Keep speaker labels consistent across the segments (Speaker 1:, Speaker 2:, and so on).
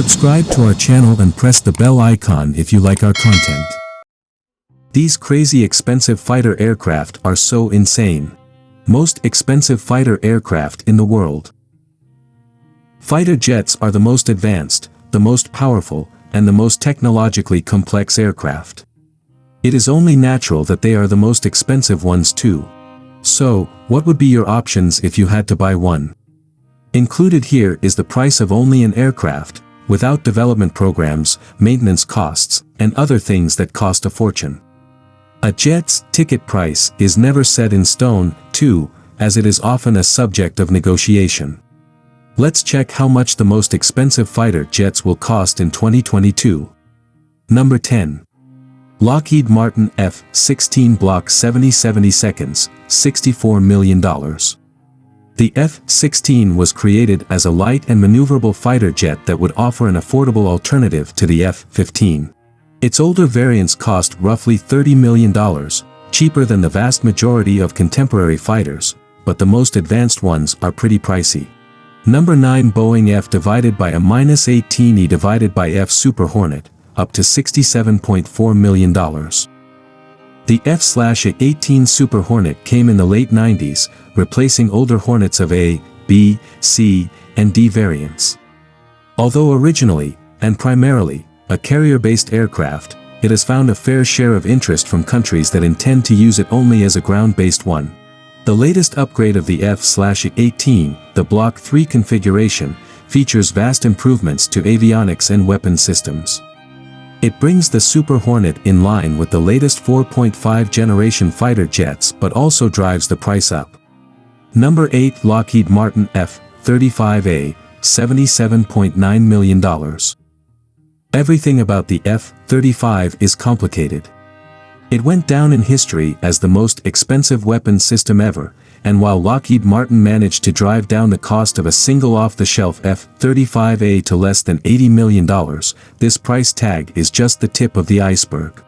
Speaker 1: Subscribe to our channel and press the bell icon if you like our content. These crazy expensive fighter aircraft are so insane. Most expensive fighter aircraft in the world. Fighter jets are the most advanced, the most powerful, and the most technologically complex aircraft. It is only natural that they are the most expensive ones too. So, what would be your options if you had to buy one? Included here is the price of only an aircraft, without development programs, maintenance costs, and other things that cost a fortune. A jet's ticket price is never set in stone, too, as it is often a subject of negotiation. Let's check how much the most expensive fighter jets will cost in 2022. Number 10. Lockheed Martin F-16 Block 70 seconds, $64 million. The F-16 was created as a light and maneuverable fighter jet that would offer an affordable alternative to the F-15. Its older variants cost roughly $30 million, cheaper than the vast majority of contemporary fighters, but the most advanced ones are pretty pricey. Number 9. Boeing F/-18E divided by F Super Hornet, up to $67.4 million. The F/A-18 Super Hornet came in the late 90s, replacing older Hornets of A, B, C, and D variants. Although originally, and primarily, a carrier-based aircraft, it has found a fair share of interest from countries that intend to use it only as a ground-based one. The latest upgrade of the F/A-18, the Block 3 configuration, features vast improvements to avionics and weapon systems. It brings the Super Hornet in line with the latest 4.5 generation fighter jets but also drives the price up. Number 8. Lockheed Martin F-35A, $77.9 million. Everything about the F-35 is complicated. It went down in history as the most expensive weapon system ever, and while Lockheed Martin managed to drive down the cost of a single off-the-shelf F-35A to less than $80 million, this price tag is just the tip of the iceberg.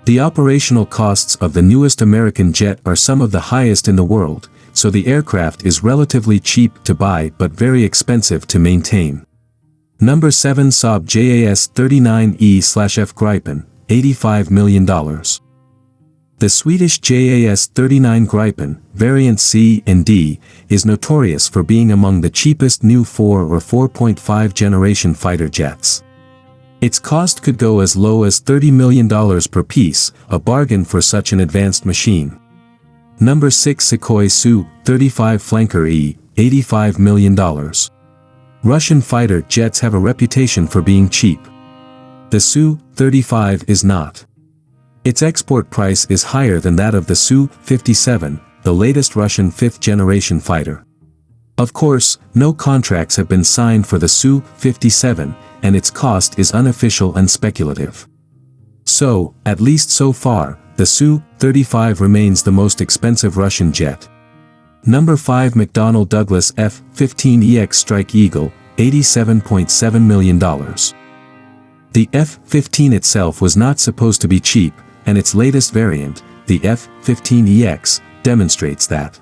Speaker 1: The operational costs of the newest American jet are some of the highest in the world, so the aircraft is relatively cheap to buy but very expensive to maintain. Number 7. Saab JAS 39E/F Gripen, $85 million. The Swedish JAS 39 Gripen, variant C and D, is notorious for being among the cheapest new 4 or 4.5 generation fighter jets. Its cost could go as low as $30 million per piece, a bargain for such an advanced machine. Number 6. Sukhoi Su-35 Flanker E, $85 million. Russian fighter jets have a reputation for being cheap. The Su-35 is not. Its export price is higher than that of the Su-57, the latest Russian 5th-generation fighter. Of course, no contracts have been signed for the Su-57, and its cost is unofficial and speculative. So, at least so far, the Su-35 remains the most expensive Russian jet. Number 5. McDonnell Douglas F-15EX Strike Eagle, $87.7 million. The F-15 itself was not supposed to be cheap, and its latest variant, the F-15EX, demonstrates that.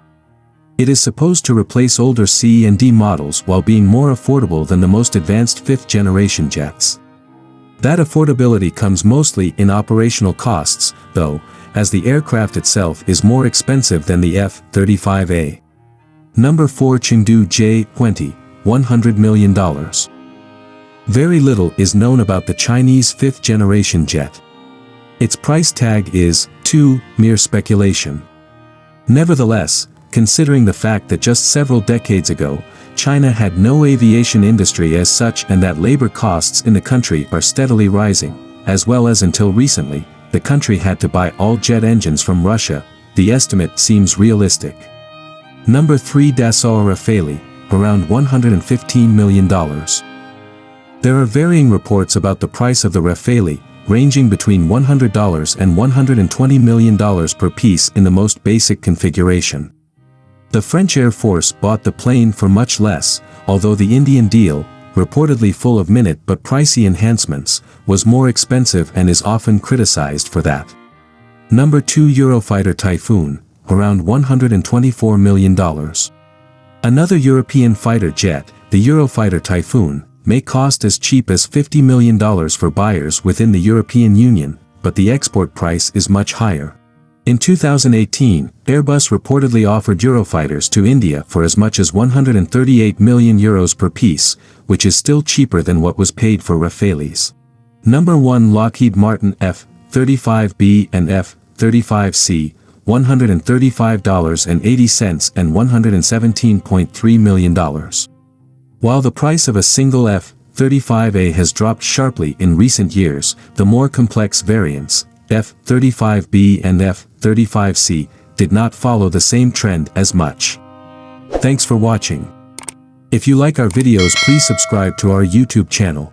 Speaker 1: It is supposed to replace older C and D models while being more affordable than the most advanced 5th-generation jets. That affordability comes mostly in operational costs, though, as the aircraft itself is more expensive than the F-35A. Number 4. Chengdu J-20, $100 million. Very little is known about the Chinese 5th-generation jet. Its price tag is, too, mere speculation. Nevertheless, considering the fact that just several decades ago, China had no aviation industry as such and that labor costs in the country are steadily rising, as well as until recently, the country had to buy all jet engines from Russia, the estimate seems realistic. Number 3. Dassault Rafale, around $115 million. There are varying reports about the price of the Rafale, ranging between $100 and $120 million per piece in the most basic configuration. The French Air Force bought the plane for much less, although the Indian deal, reportedly full of minute but pricey enhancements, was more expensive and is often criticized for that. Number 2. Eurofighter Typhoon, around $124 million. Another European fighter jet, the Eurofighter Typhoon, may cost as cheap as $50 million for buyers within the European Union, but the export price is much higher. In 2018, Airbus reportedly offered Eurofighters to India for as much as 138 million euros per piece, which is still cheaper than what was paid for Rafales. Number 1 Lockheed Martin F-35B and F-35C, $135.80 and $117.3 million. While the price of a single F-35A has dropped sharply in recent years, the more complex variants, F-35B and F-35C, did not follow the same trend as much. Thanks for watching. If you like our videos, please subscribe to our YouTube channel.